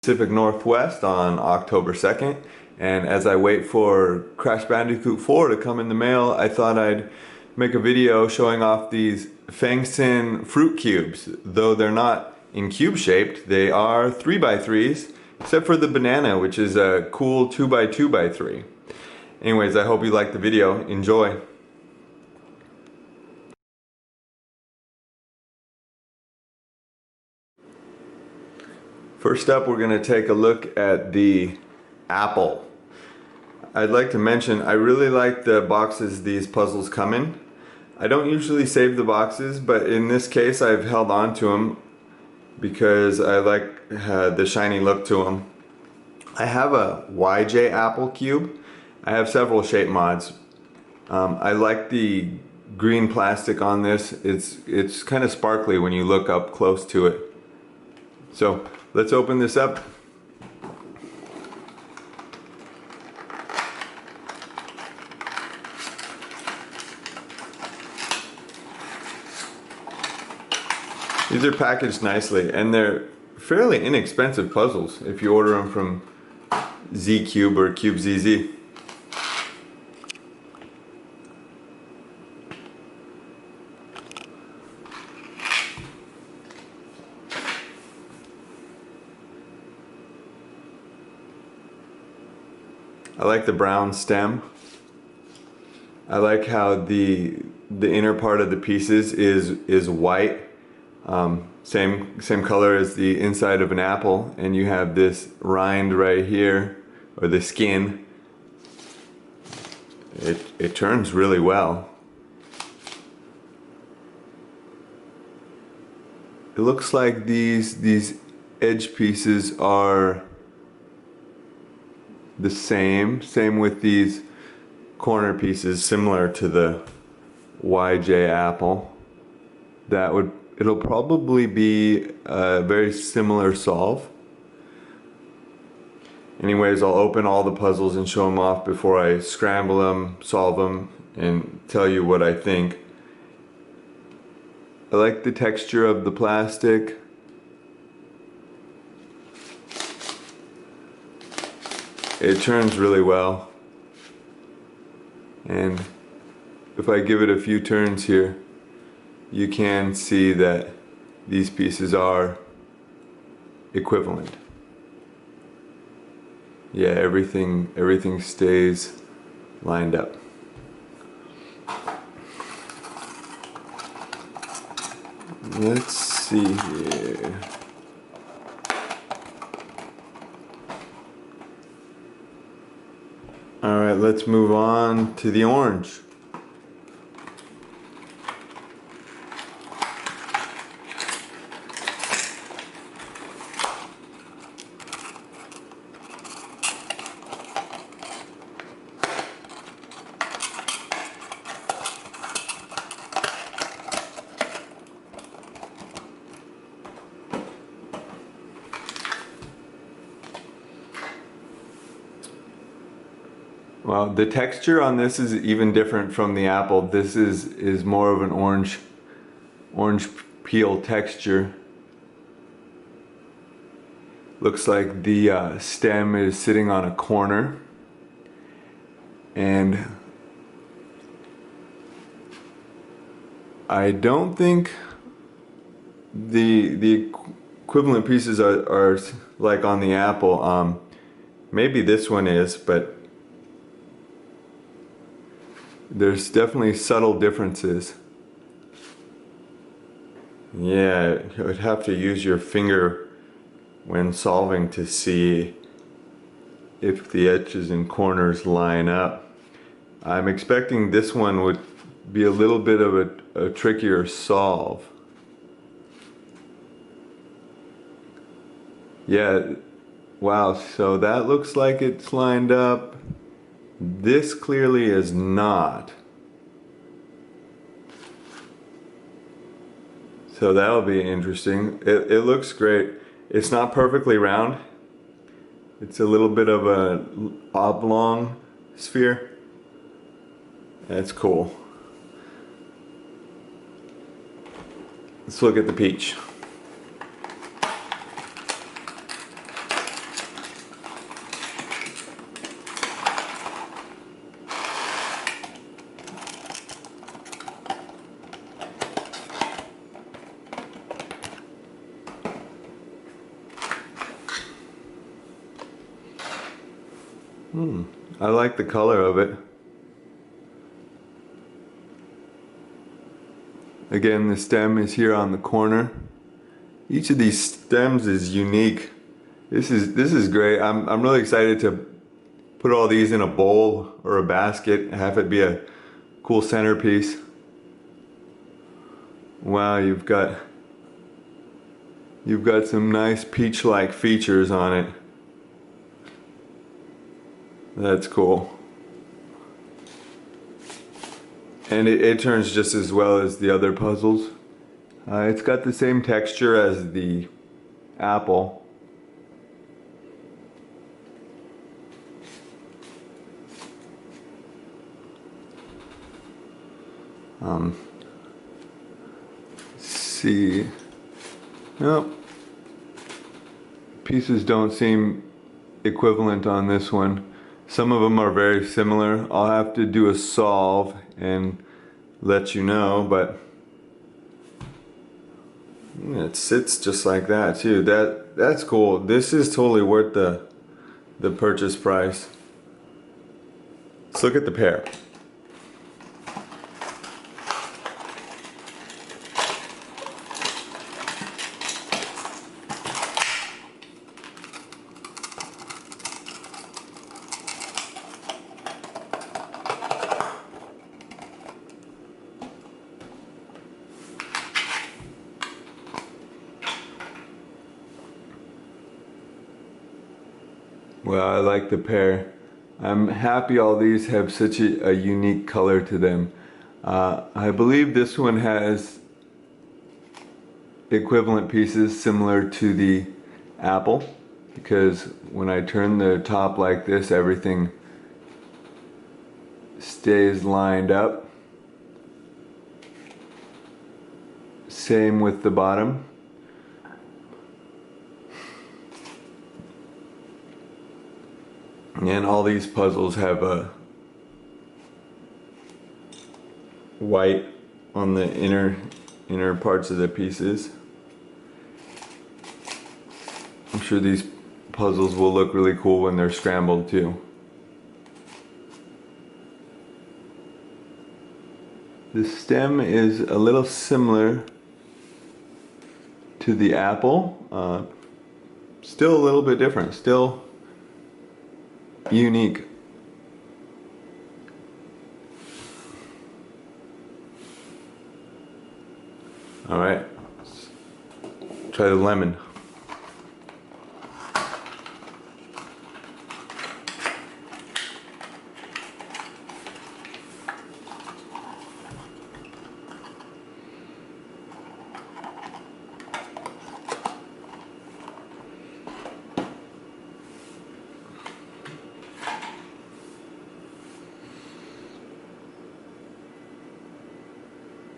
Pacific Northwest on October 2nd, and as I wait for Crash Bandicoot 4 to come in the mail, I thought I'd make a video showing off these Fanxin fruit cubes. Though they're not in cube shaped, they are 3x3s, except for the banana, which is a cool 2x2x3. Anyways, I hope you liked the video. Enjoy! First up, we're going to take a look at the apple. I'd like to mention I really like the boxes these puzzles come in. I don't usually save the boxes, but in this case I've held on to them because I like the shiny look to them. I have a YJ apple cube. I have several shape mods. I like the green plastic on this. It's kind of sparkly when you look up close to it. So let's open this up. These are packaged nicely, and they're fairly inexpensive puzzles if you order them from Z Cube or Cube ZZ. I like the brown stem. I like how the inner part of the pieces is white, same color as the inside of an apple, and you have this rind right here, or the skin. It turns really well. It looks like these edge pieces are the same with these corner pieces, similar to the YJ apple. It'll probably be a very similar solve. Anyways, I'll open all the puzzles and show them off before I scramble them, solve them, and tell you what I think. I like the texture of the plastic. It turns really well, and if I give it a few turns here, you can see that these pieces are equivalent. Yeah, everything stays lined up. Let's see here. Alright, let's move on to the orange. Well, the texture on this is even different from the apple. This is more of an orange peel texture. Looks like the stem is sitting on a corner, and I don't think the equivalent pieces are like on the apple. Maybe this one is, but there's definitely subtle differences. Yeah, you would have to use your finger when solving to see if the edges and corners line up. I'm expecting this one would be a little bit of a trickier solve. Yeah, wow, so that looks like it's lined up. This clearly is not. So that'll be interesting. It looks great. It's not perfectly round. It's a little bit of an oblong sphere. That's cool. Let's look at the peach. I like the color of it. Again, the stem is here on the corner. Each of these stems is unique. This is great. I'm really excited to put all these in a bowl or a basket and have it be a cool centerpiece. Wow, you've got some nice peach-like features on it. That's cool. And it turns just as well as the other puzzles. It's got the same texture as the apple. See. Nope. Pieces don't seem equivalent on this one. Some of them are very similar. I'll have to do a solve and let you know, but it sits just like that too. That's cool. This is totally worth the purchase price. Let's look at the pear. Well, I like the pear. I'm happy all these have such a unique color to them. I believe this one has equivalent pieces similar to the apple, because when I turn the top like this, everything stays lined up. Same with the bottom. And all these puzzles have a white on the inner parts of the pieces. I'm sure these puzzles will look really cool when they're scrambled too. The stem is a little similar to the apple. Still a little bit different. Still unique. All right, let's try the lemon.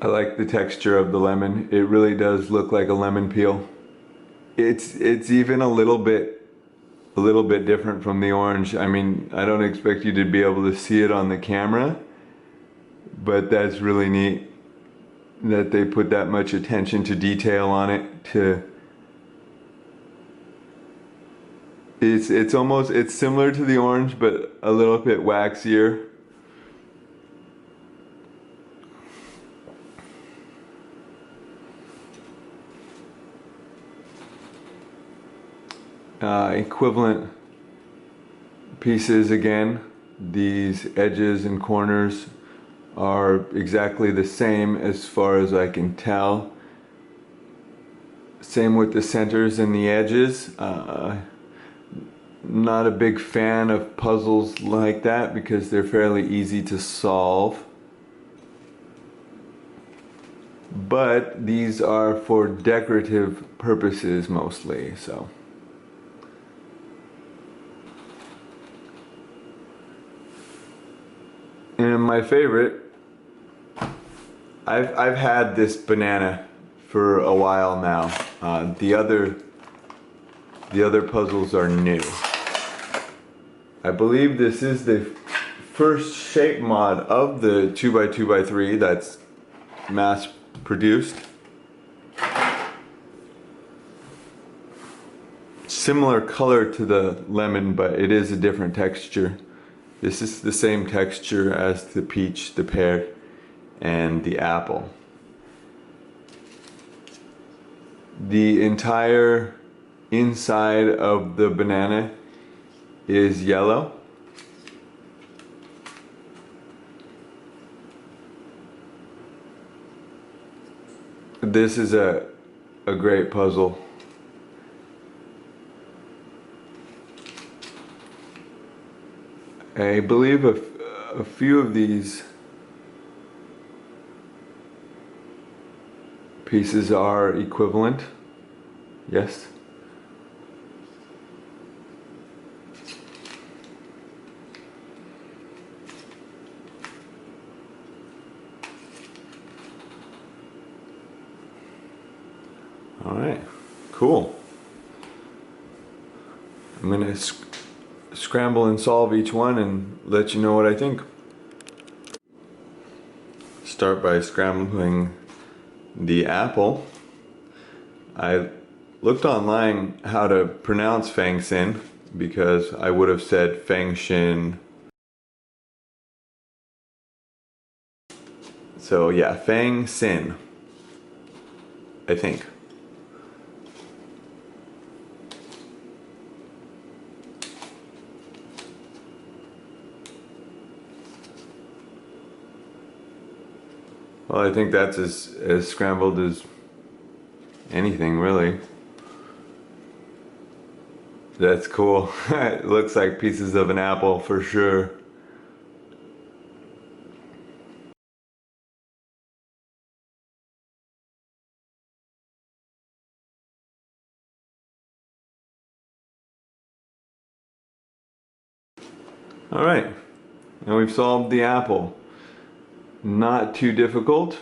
I like the texture of the lemon. It really does look like a lemon peel. It's even a little bit different from the orange. I mean, I don't expect you to be able to see it on the camera, but that's really neat that they put that much attention to detail on it. It's similar to the orange, but a little bit waxier. Equivalent pieces again. These edges and corners are exactly the same as far as I can tell. Same with the centers and the edges. Not a big fan of puzzles like that because they're fairly easy to solve. But these are for decorative purposes mostly, so. And my favorite, I've had this banana for a while now. The other puzzles are new. I believe this is the first shape mod of the 2x2x3 that's mass produced. Similar color to the lemon, but it is a different texture. This is the same texture as the peach, the pear, and the apple. The entire inside of the banana is yellow. This is a great puzzle. I believe a few of these pieces are equivalent. Yes. All right, cool. I'm gonna scramble and solve each one and let you know what I think. Start by scrambling the apple. I looked online how to pronounce Fanxin because I would have said Fanxin. So yeah, Fanxin, I think. Well, I think that's as scrambled as anything, really. That's cool. It looks like pieces of an apple for sure. All right, and we've solved the apple. Not too difficult.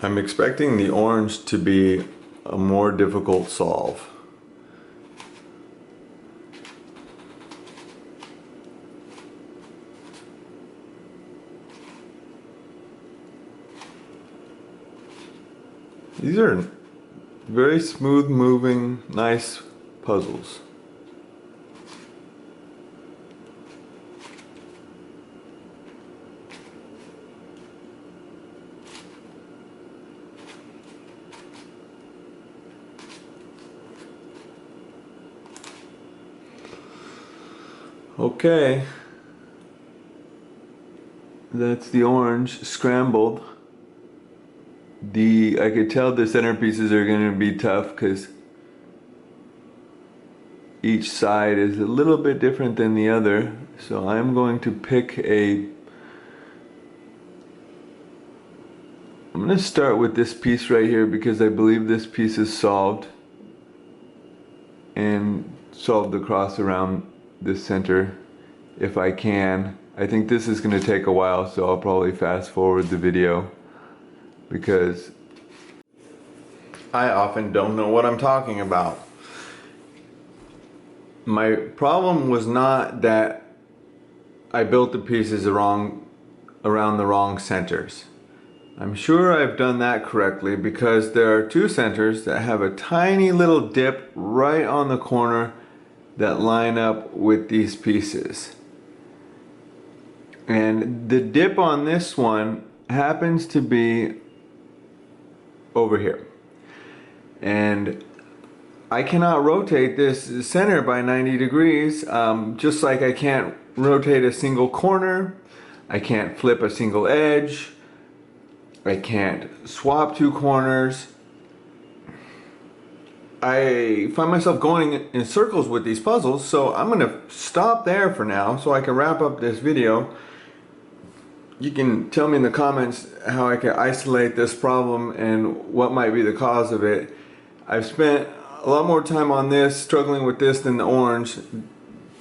I'm expecting the orange to be a more difficult solve. These are very smooth moving, nice puzzles. Okay, that's the orange scrambled. I could tell the center pieces are going to be tough because each side is a little bit different than the other. So I'm going to pick I'm going to start with this piece right here because I believe this piece is solved, and solve the cross around the center if I can. I think this is going to take a while, so I'll probably fast forward the video because I often don't know what I'm talking about. My problem was not that I built the pieces around the wrong centers. I'm sure I've done that correctly because there are two centers that have a tiny little dip right on the corner that line up with these pieces. And the dip on this one happens to be over here. And I cannot rotate this center by 90 degrees, just like I can't rotate a single corner, I can't flip a single edge, I can't swap two corners. I find myself going in circles with these puzzles, so I'm going to stop there for now so I can wrap up this video. You can tell me in the comments how I can isolate this problem and what might be the cause of it. I've spent a lot more time on this, struggling with this, than the orange.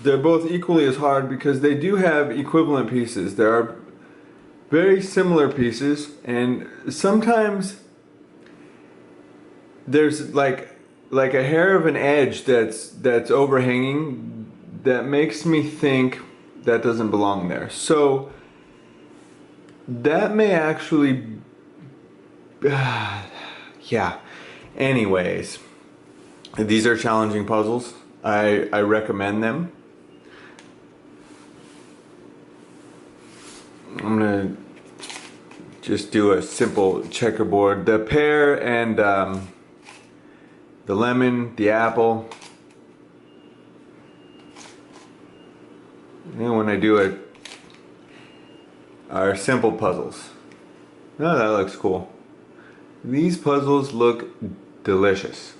They're both equally as hard because they do have equivalent pieces. There are very similar pieces, and sometimes there's like a hair of an edge that's overhanging that makes me think that doesn't belong there. So that may actually yeah, Anyways, these are challenging puzzles. I recommend them. I'm gonna just do a simple checkerboard. The pear and the lemon, the apple. And when I do it, are simple puzzles. Oh, that looks cool. These puzzles look delicious.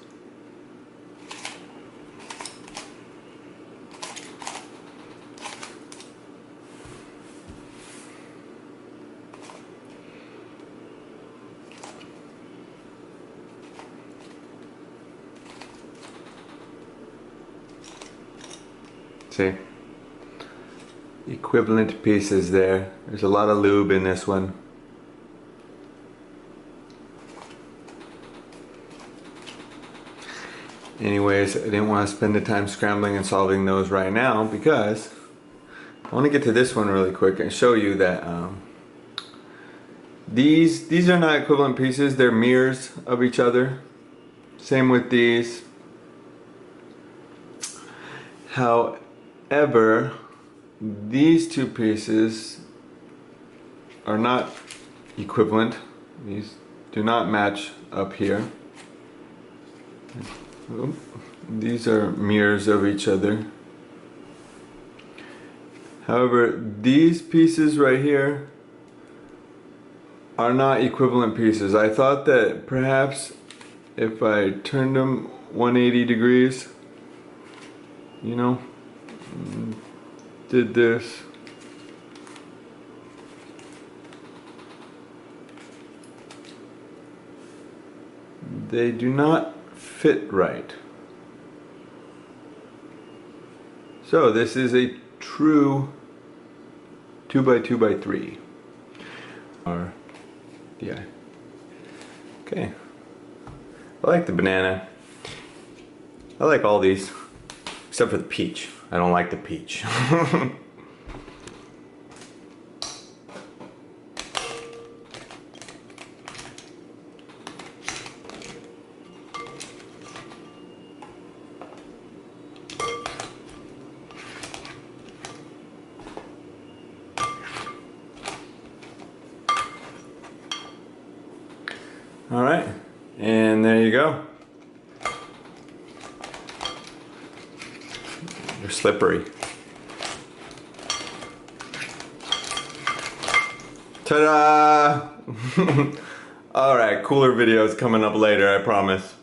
See? Equivalent pieces there. There's a lot of lube in this one. Anyways, I didn't want to spend the time scrambling and solving those right now because I want to get to this one really quick and show you that these are not equivalent pieces, they're mirrors of each other. Same with these. However, these two pieces are not equivalent. These do not match up here. These are mirrors of each other. However, these pieces right here are not equivalent pieces. I thought that perhaps if I turned them 180 degrees, you know, did this, they do not fit right. So this is a true 2x2x3. Yeah. Okay. I like the banana. I like all these, except for the peach. I don't like the peach. All right, and there you go. They're slippery. Ta-da! All right, cooler videos coming up later, I promise.